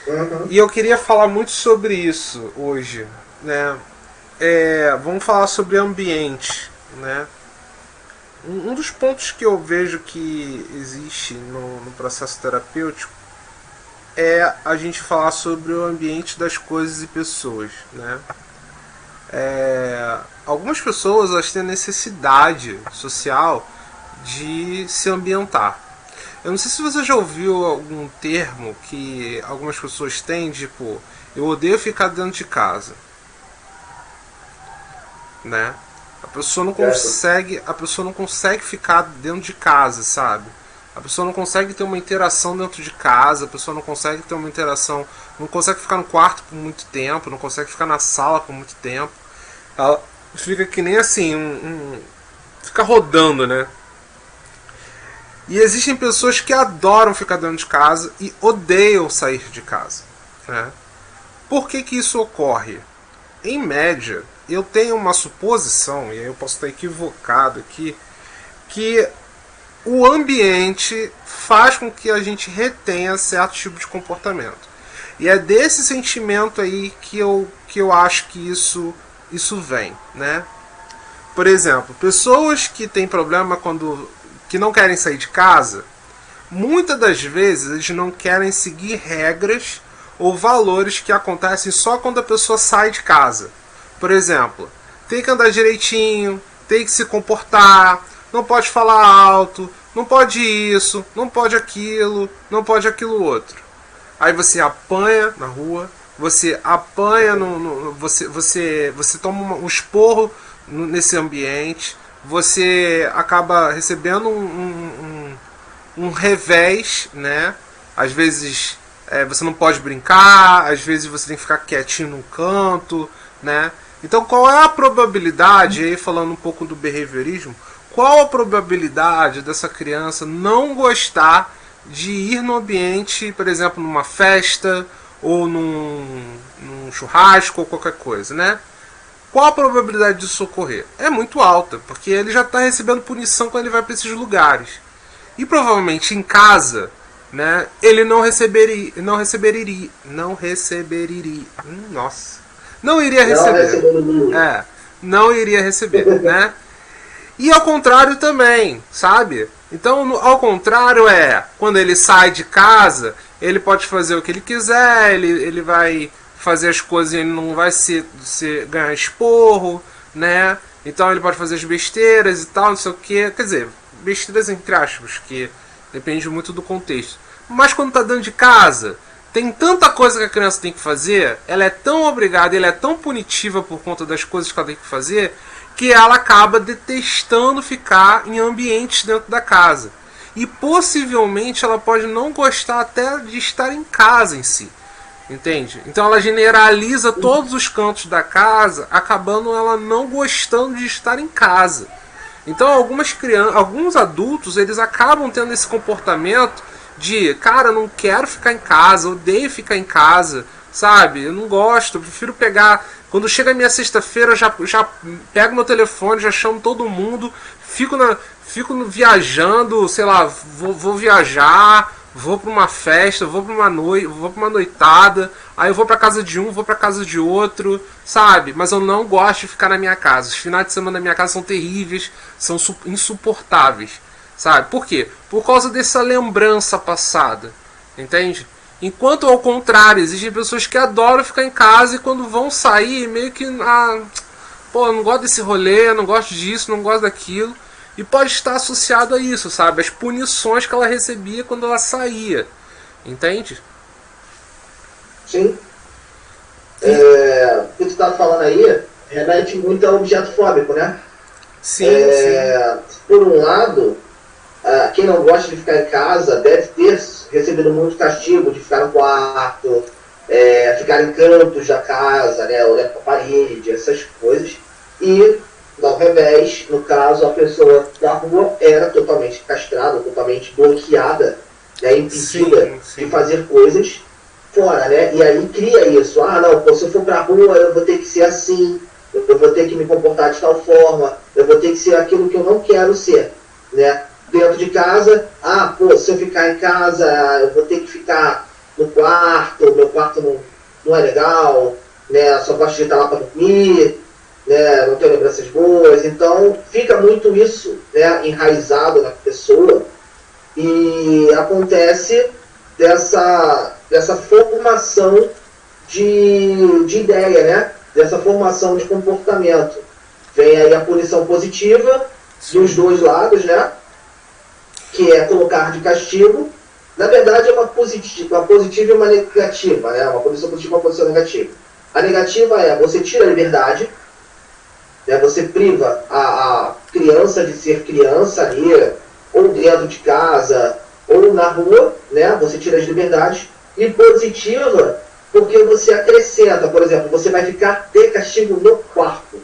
Uhum. E eu queria falar muito sobre isso hoje, né? Vamos falar sobre ambiente, né? Um dos pontos que eu vejo que existe no processo terapêutico é a gente falar sobre o ambiente das coisas e pessoas, né? Algumas pessoas elas têm necessidade social de se ambientar. Eu não sei se você já ouviu algum termo que algumas pessoas têm, tipo, eu odeio ficar dentro de casa, né? Certo. A pessoa não consegue ficar dentro de casa, sabe? A pessoa não consegue ter uma interação dentro de casa, a pessoa não consegue ter uma interação, não consegue ficar no quarto por muito tempo, não consegue ficar na sala por muito tempo. Ela fica que nem assim, fica rodando, né? E existem pessoas que adoram ficar dentro de casa e odeiam sair de casa, né? Por que que isso ocorre? Em média, eu tenho uma suposição, e aí eu posso estar equivocado aqui, que o ambiente faz com que a gente retenha certo tipo de comportamento. E é desse sentimento aí que eu acho que isso vem, né? Por exemplo, pessoas que têm problema que não querem sair de casa, muitas das vezes eles não querem seguir regras ou valores que acontecem só quando a pessoa sai de casa. Por exemplo, tem que andar direitinho, tem que se comportar, não pode falar alto, não pode isso, não pode aquilo, não pode aquilo outro. Aí você apanha na rua, você apanha você toma um esporro nesse ambiente, você acaba recebendo um revés, né? Às vezes você não pode brincar, às vezes você tem que ficar quietinho num canto, né? Então qual é a probabilidade, aí falando um pouco do behaviorismo, qual a probabilidade dessa criança não gostar de ir no ambiente, por exemplo, numa festa ou num churrasco ou qualquer coisa, né? Qual a probabilidade disso ocorrer? É muito alta, porque ele já está recebendo punição quando ele vai para esses lugares. E provavelmente em casa, né, ele não receberia, nossa, não iria Não receber, recebendo ninguém. é, não iria receber, né? E ao contrário também, sabe? Então, ao contrário quando ele sai de casa, ele pode fazer o que ele quiser, ele vai fazer as coisas e ele não vai ganhar esporro, né? Então ele pode fazer as besteiras e tal, não sei o que. Quer dizer, besteiras entre aspas, que depende muito do contexto. Mas quando tá dentro de casa, tem tanta coisa que a criança tem que fazer, ela é tão obrigada, ela é tão punitiva por conta das coisas que ela tem que fazer, que ela acaba detestando ficar em ambientes dentro da casa. E possivelmente ela pode não gostar até de estar em casa em si. Entende? Então ela generaliza todos os cantos da casa, acabando ela não gostando de estar em casa. Então alguns adultos, eles acabam tendo esse comportamento de, cara, eu não quero ficar em casa, odeio ficar em casa, sabe? Eu não gosto, eu prefiro pegar. Quando chega a minha sexta-feira, eu já pego meu telefone, já chamo todo mundo, fico viajando, sei lá, vou viajar, vou pra uma festa, vou pra uma noitada, aí eu vou pra casa de um, vou pra casa de outro, sabe? Mas eu não gosto de ficar na minha casa. Os finais de semana na minha casa são terríveis, são insuportáveis, sabe? Por quê? Por causa dessa lembrança passada, entende? Enquanto ao contrário, existem pessoas que adoram ficar em casa e quando vão sair, meio que, pô, eu não gosto desse rolê, eu não gosto disso, não gosto daquilo. E pode estar associado a isso, sabe? As punições que ela recebia quando ela saía. Entende? Sim. E, O que tu tá falando aí remete muito ao objeto fóbico, né? sim, sim. Por um lado, quem não gosta de ficar em casa deve ter recebido muito castigo de ficar no quarto, ficar em cantos da casa, né? Olhar para a parede, essas coisas. E, ao revés, no caso, a pessoa da rua era totalmente castrada, totalmente bloqueada, né? Impedida Sim, de sim. fazer coisas fora, né? E aí cria isso. Não, se eu for pra rua, eu vou ter que ser assim, eu vou ter que me comportar de tal forma, eu vou ter que ser aquilo que eu não quero ser, né? Dentro de casa, se eu ficar em casa, eu vou ter que ficar no quarto, meu quarto não é legal, né? Só gosta de estar lá para dormir, né? Não tem lembranças boas. Então fica muito isso, né? Enraizado na pessoa e acontece dessa formação de ideia, né? Dessa formação de comportamento. Vem aí a punição positiva dos dois lados, né? Que é colocar de castigo. Na verdade, é uma positiva e uma negativa, né? Uma punição positiva e uma punição negativa. A negativa é você tira a liberdade, né? Você priva a criança de ser criança ali, ou dentro de casa, ou na rua, né? Você tira as liberdades. E positiva, porque você acrescenta, por exemplo, você vai ficar de castigo no quarto,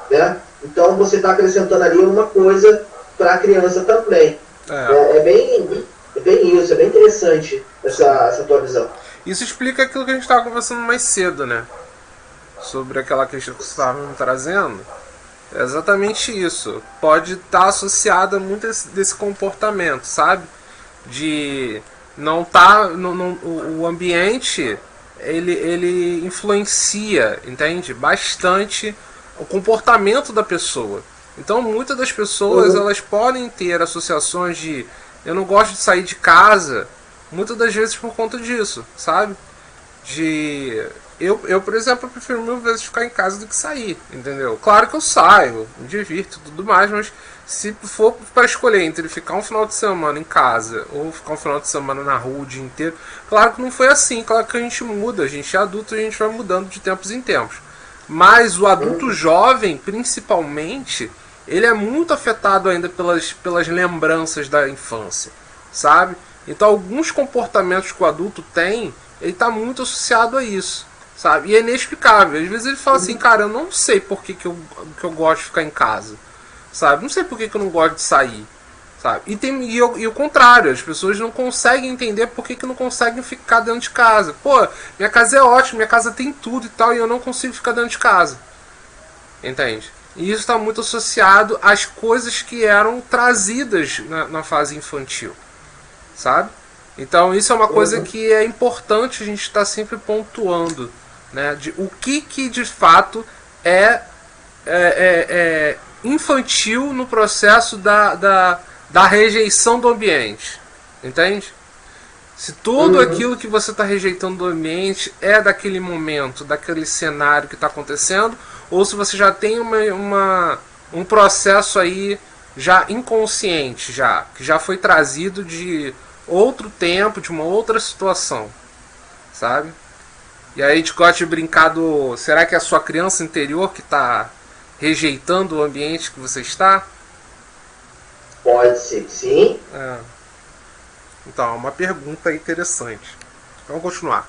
né? Então você está acrescentando ali uma coisa para a criança também. É bem isso, é bem interessante essa tua visão. Isso explica aquilo que a gente estava conversando mais cedo, né? Sobre aquela questão que você estava me trazendo. É exatamente isso. Pode estar associado a muito desse comportamento, sabe? De não tá o ambiente ele influencia, entende? Bastante o comportamento da pessoa. Então muitas das pessoas elas podem ter associações de eu não gosto de sair de casa, muitas das vezes por conta disso, sabe? Eu, por exemplo, prefiro mil vezes ficar em casa do que sair, entendeu? Claro que eu saio, me divirto e tudo mais, mas se for para escolher entre ficar um final de semana em casa ou ficar um final de semana na rua o dia inteiro, claro que não foi assim, claro que a gente muda, a gente é adulto e a gente vai mudando de tempos em tempos. Mas o adulto jovem, principalmente, ele é muito afetado ainda pelas lembranças da infância, sabe? Então alguns comportamentos que o adulto tem, ele está muito associado a isso, sabe? E é inexplicável. Às vezes ele fala assim, cara, eu não sei por que eu gosto de ficar em casa, sabe? Não sei por que eu não gosto de sair, sabe? E o contrário, as pessoas não conseguem entender por que não conseguem ficar dentro de casa. Pô, minha casa é ótima, minha casa tem tudo e tal, e eu não consigo ficar dentro de casa. Entende? E isso está muito associado às coisas que eram trazidas na fase infantil, sabe? Então isso é uma coisa que é importante a gente estar sempre pontuando, né? De o que de fato é infantil no processo da rejeição do ambiente, entende? Se tudo aquilo que você está rejeitando do ambiente é daquele momento, daquele cenário que está acontecendo, ou se você já tem um processo aí já inconsciente, que já foi trazido de outro tempo, de uma outra situação, sabe? E aí a gente gosta de brincar do... Será que é a sua criança interior que está rejeitando o ambiente que você está? Pode ser, sim. Então, é uma pergunta interessante. Vamos continuar.